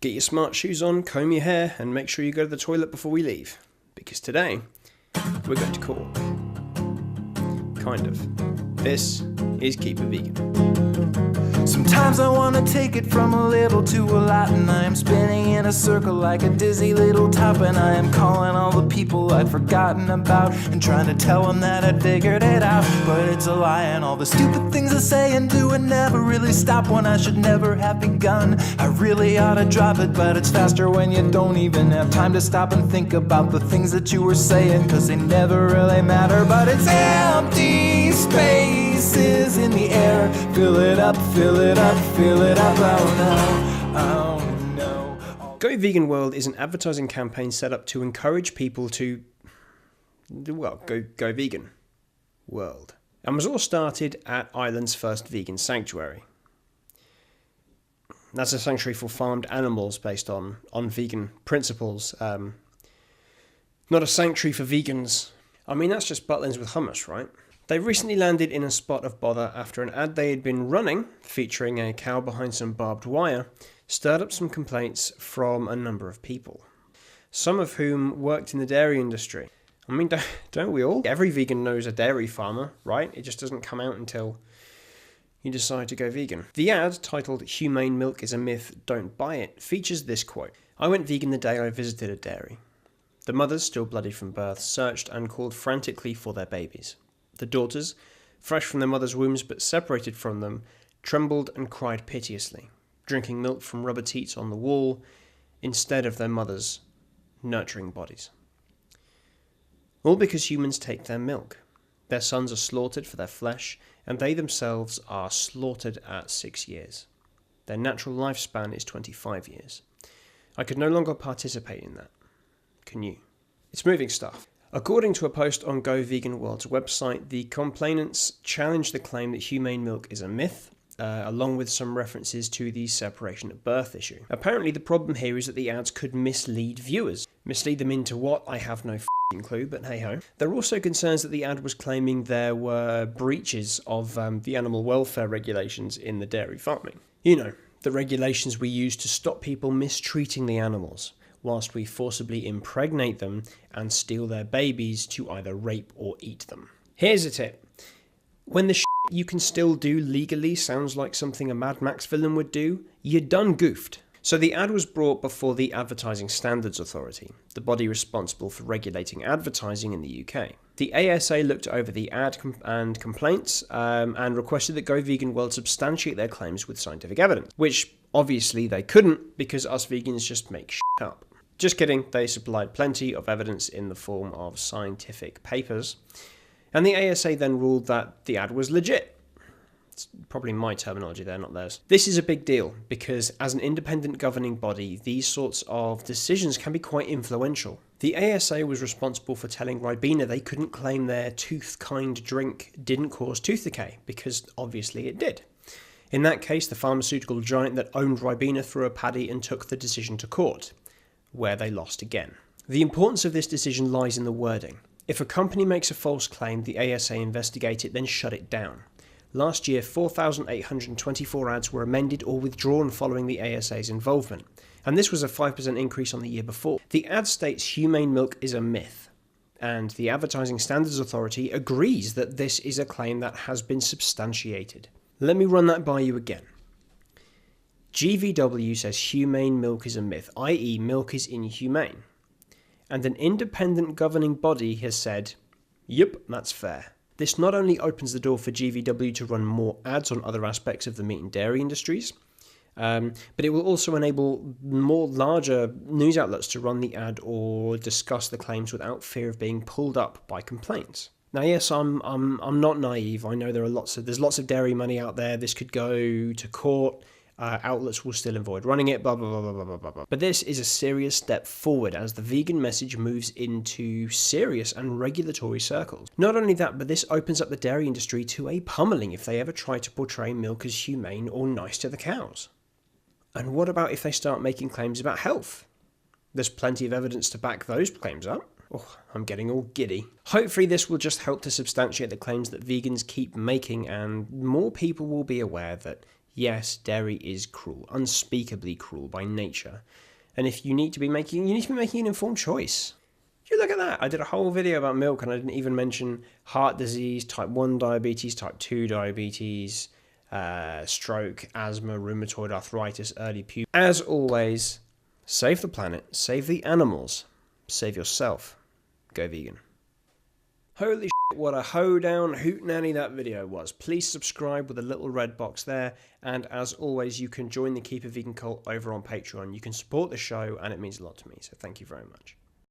Get your smart shoes on, comb your hair, and make sure you go to the toilet before we leave. Because today, we're going to court. Kind of. This is Keep It Vegan. Sometimes I want to take it from a little to a lot, and I am spinning in a circle like a dizzy little top, and I am calling all the people I'd forgotten about and trying to tell them that I'd figured it out. But it's a lie, and all the stupid things I say and do and never really stop when I should never have begun. I really ought to drop it, but it's faster when you don't even have time to stop and think about the things that you were saying, cause they never really matter. But it's empty spaces in the air. Fill it up, fill it up, fill it up, oh no, oh no. Go Vegan World is an advertising campaign set up to encourage people to, well, go vegan world. And was all started at Ireland's first vegan sanctuary. That's a sanctuary for farmed animals based on vegan principles. Not a sanctuary for vegans. I mean, that's just butlins with hummus, right? They recently landed in a spot of bother after an ad they had been running, featuring a cow behind some barbed wire, stirred up some complaints from a number of people. Some of whom worked in the dairy industry. I mean, don't we all? Every vegan knows a dairy farmer, right? It just doesn't come out until you decide to go vegan. The ad, titled "Humane Milk is a Myth, Don't Buy It," features this quote. "I went vegan the day I visited a dairy. The mothers, still bloody from birth, searched and called frantically for their babies. The daughters, fresh from their mother's wombs but separated from them, trembled and cried piteously, drinking milk from rubber teats on the wall instead of their mothers' nurturing bodies. All because humans take their milk. Their sons are slaughtered for their flesh, and they themselves are slaughtered at 6 years. Their natural lifespan is 25 years. I could no longer participate in that. Can you?" It's moving stuff. According to a post on Go Vegan World's website, the complainants challenged the claim that humane milk is a myth, along with some references to the separation at birth issue. Apparently the problem here is that the ads could mislead viewers. Mislead them into what? I have no f***ing clue, but hey-ho. There are also concerns that the ad was claiming there were breaches of the animal welfare regulations in the dairy farming. You know, the regulations we use to stop people mistreating the animals, whilst we forcibly impregnate them and steal their babies to either rape or eat them. Here's a tip. When the shit you can still do legally sounds like something a Mad Max villain would do, you're done goofed. So the ad was brought before the Advertising Standards Authority, the body responsible for regulating advertising in the UK. The ASA looked over the ad and complaints and requested that Go Vegan World substantiate their claims with scientific evidence, which obviously they couldn't because us vegans just make shit up. Just kidding, they supplied plenty of evidence in the form of scientific papers, and the ASA then ruled that the ad was legit. It's probably my terminology there, not theirs. This is a big deal, because as an independent governing body, these sorts of decisions can be quite influential. The ASA was responsible for telling Ribena they couldn't claim their tooth-kind drink didn't cause tooth decay, because obviously it did. In that case, the pharmaceutical giant that owned Ribena threw a paddy and took the decision to court, where they lost again. The importance of this decision lies in the wording. If a company makes a false claim, the ASA investigate it, then shut it down. Last year, 4,824 ads were amended or withdrawn following the ASA's involvement, and this was a 5% increase on the year before. The ad states humane milk is a myth, and the Advertising Standards Authority agrees that this is a claim that has been substantiated. Let me run that by you again. GVW says humane milk is a myth, i.e. milk is inhumane. And an independent governing body has said, yep, that's fair. This not only opens the door for GVW to run more ads on other aspects of the meat and dairy industries, but it will also enable more larger news outlets to run the ad or discuss the claims without fear of being pulled up by complaints. Now, yes, I'm not naive. I know there's lots of dairy money out there. This could go to court. Outlets will still avoid running it, blah, blah, blah, blah, blah, blah, blah. But this is a serious step forward as the vegan message moves into serious and regulatory circles. Not only that, but this opens up the dairy industry to a pummeling if they ever try to portray milk as humane or nice to the cows. And what about if they start making claims about health? There's plenty of evidence to back those claims up. Oh, I'm getting all giddy. Hopefully this will just help to substantiate the claims that vegans keep making, and more people will be aware that Yes, dairy is cruel, unspeakably cruel by nature. And if you need to be making an informed choice. You look at that. I did a whole video about milk and I didn't even mention heart disease, type 1 diabetes, type 2 diabetes, stroke, asthma, rheumatoid arthritis, early puberty. As always, save the planet, save the animals, save yourself. Go vegan. Holy shit, what a hoedown hootenanny that video was. Please subscribe with a little red box there. And as always, you can join the Keep It Vegan cult over on Patreon. You can support the show and it means a lot to me. So thank you very much.